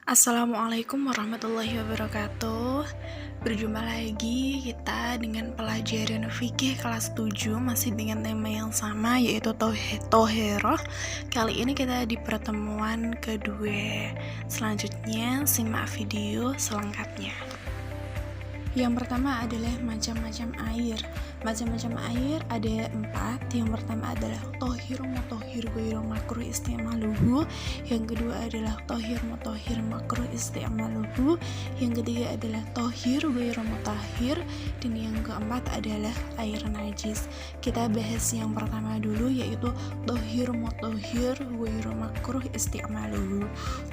Assalamualaikum warahmatullahi wabarakatuh. Berjumpa lagi kita dengan pelajaran fikih kelas 7 masih dengan tema yang sama yaitu Toheroh. Kali ini kita di pertemuan kedua. Selanjutnya simak video selengkapnya. Yang pertama adalah macam-macam air. Macam-macam air ada 4. Yang pertama adalah tohir mutohir ghairu makruh isti'maluhu. Yang kedua adalah tohir mutohir makruh isti'maluhu. Yang ketiga adalah tohir ghairu mutahhir. Dan yang keempat adalah air najis. Kita bahas yang pertama dulu yaitu tohir mutohir ghairu makruh isti'maluhu.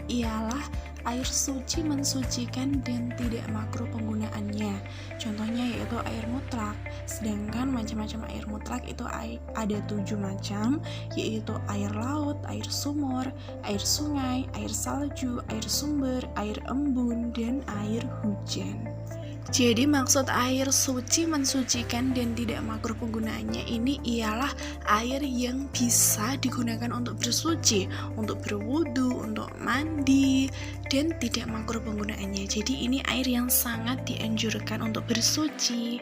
Ialah air suci mensucikan dan tidak makruh penggunaannya. Contohnya yaitu air mutlak. Sedangkan macam-macam air mutlak itu ada 7 macam, yaitu air laut, air sumur, air sungai, air salju, air sumber, air embun, dan air hujan. Jadi maksud air suci mensucikan dan tidak makruh penggunaannya ini ialah air yang bisa digunakan untuk bersuci, untuk berwudu, untuk mandi, dan tidak makruh penggunaannya. Jadi ini air yang sangat dianjurkan untuk bersuci.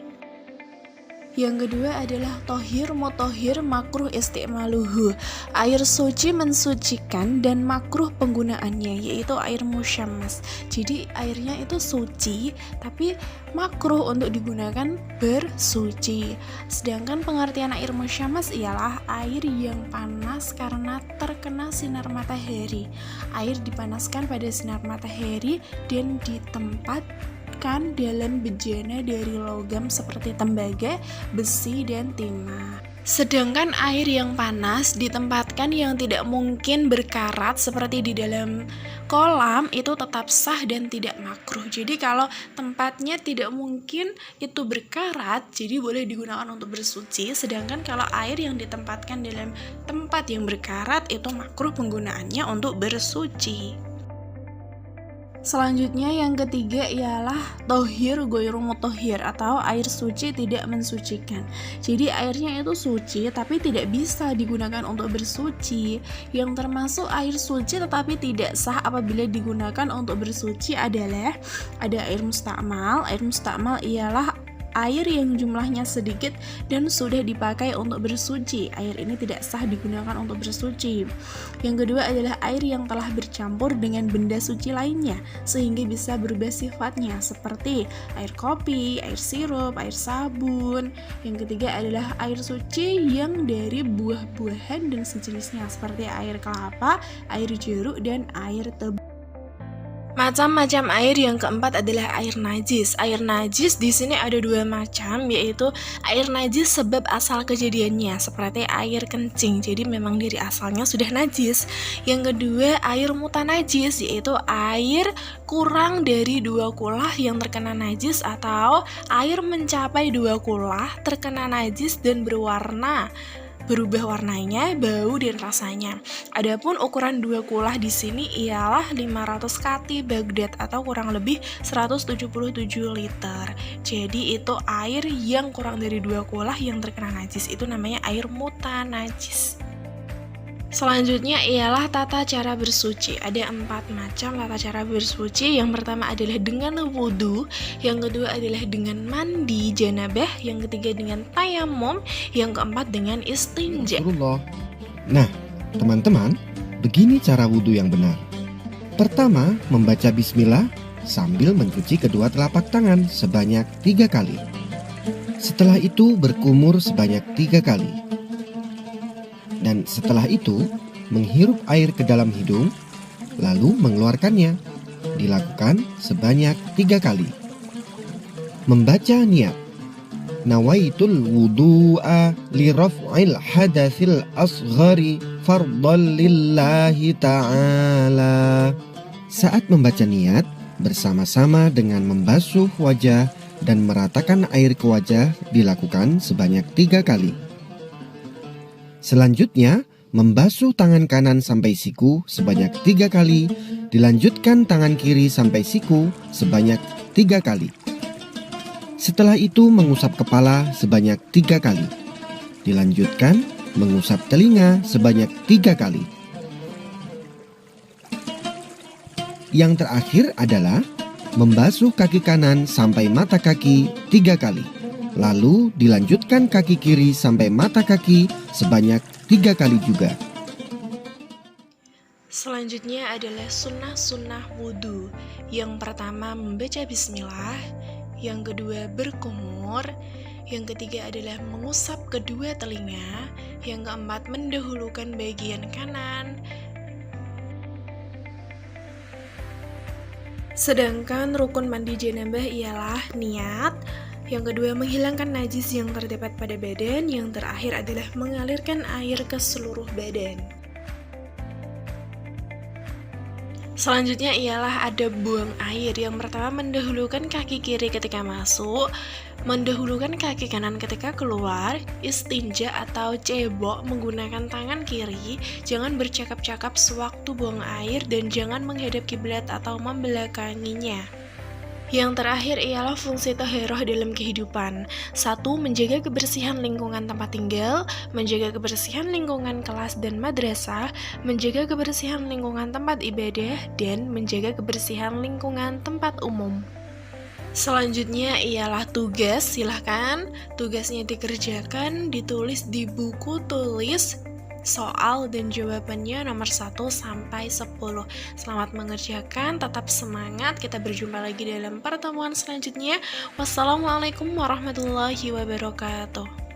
Yang kedua adalah tohir mutohir makruh isti'maluhu. Air suci mensucikan dan makruh penggunaannya, yaitu air musyammas. Jadi airnya itu suci tapi makruh untuk digunakan bersuci. Sedangkan pengertian air musyammas ialah air yang panas karena terkena sinar matahari. Air dipanaskan pada sinar matahari dan dalam bejana dari logam seperti tembaga, besi, dan timah. Sedangkan air yang panas ditempatkan yang tidak mungkin berkarat seperti di dalam kolam itu tetap sah dan tidak makruh. Jadi kalau tempatnya tidak mungkin itu berkarat, jadi boleh digunakan untuk bersuci. Sedangkan kalau air yang ditempatkan dalam tempat yang berkarat itu makruh penggunaannya untuk bersuci. Selanjutnya yang ketiga ialah tohir ghairu mutohir atau air suci tidak mensucikan. Jadi airnya itu suci tapi tidak bisa digunakan untuk bersuci. Yang termasuk air suci tetapi tidak sah apabila digunakan untuk bersuci adalah ada air mustakmal. Air mustakmal ialah air yang jumlahnya sedikit dan sudah dipakai untuk bersuci. Air ini tidak sah digunakan untuk bersuci. Yang kedua adalah air yang telah bercampur dengan benda suci lainnya sehingga bisa berubah sifatnya seperti air kopi, air sirup, air sabun. Yang ketiga adalah air suci yang dari buah-buahan dan sejenisnya seperti air kelapa, air jeruk, dan air tebu. Macam-macam air yang keempat adalah air najis. Air najis di sini ada 2 macam, yaitu air najis sebab asal kejadiannya seperti air kencing. Jadi memang dari asalnya sudah najis. Yang kedua air mutanajis, yaitu air kurang dari 2 kulah yang terkena najis atau air mencapai 2 kulah terkena najis dan berubah warnanya, bau, dan rasanya. Adapun ukuran 2 kulah di sini ialah 500 kati Baghdad atau kurang lebih 177 liter. Jadi itu air yang kurang dari 2 kulah yang terkena najis, itu namanya air mutanajis. Selanjutnya ialah tata cara bersuci. Ada 4 macam tata cara bersuci. Yang pertama adalah dengan wudu, yang kedua adalah dengan mandi janabah, yang ketiga dengan tayamum, yang keempat dengan istinja. Nah, teman-teman, begini cara wudu yang benar. Pertama, membaca bismillah sambil mencuci kedua telapak tangan sebanyak 3 kali. Setelah itu berkumur sebanyak 3 kali. Dan setelah itu, menghirup air ke dalam hidung, lalu mengeluarkannya. Dilakukan sebanyak 3 kali. Membaca niat. Nawaitul wudu'a li raf'il hadatsil asghari fardhan lillahi ta'ala. Saat membaca niat, bersama-sama dengan membasuh wajah dan meratakan air ke wajah dilakukan sebanyak 3 kali. Selanjutnya, membasuh tangan kanan sampai siku sebanyak 3 kali, dilanjutkan tangan kiri sampai siku sebanyak 3 kali. Setelah itu mengusap kepala sebanyak 3 kali, dilanjutkan mengusap telinga sebanyak 3 kali. Yang terakhir adalah membasuh kaki kanan sampai mata kaki 3 kali. Lalu dilanjutkan kaki kiri sampai mata kaki sebanyak 3 kali juga. Selanjutnya adalah sunnah-sunnah wudhu. Yang pertama membaca bismillah, yang kedua berkumur, yang ketiga adalah mengusap kedua telinga, yang keempat mendahulukan bagian kanan. Sedangkan rukun mandi janabah ialah niat, yang kedua menghilangkan najis yang terdapat pada badan, yang terakhir adalah mengalirkan air ke seluruh badan. Selanjutnya ialah adab buang air. Yang pertama mendahulukan kaki kiri ketika masuk, mendahulukan kaki kanan ketika keluar, istinja atau cebok menggunakan tangan kiri, jangan bercakap-cakap sewaktu buang air, dan jangan menghadap kiblat atau membelakanginya. Yang terakhir ialah fungsi taharah dalam kehidupan. 1. Menjaga kebersihan lingkungan tempat tinggal, menjaga kebersihan lingkungan kelas dan madrasah, menjaga kebersihan lingkungan tempat ibadah, dan menjaga kebersihan lingkungan tempat umum. Selanjutnya ialah tugas. Silahkan tugasnya dikerjakan, ditulis di buku tulis soal dan jawabannya nomor 1 sampai 10. Selamat mengerjakan, tetap semangat. Kita berjumpa lagi dalam pertemuan selanjutnya. Wassalamualaikum warahmatullahi wabarakatuh.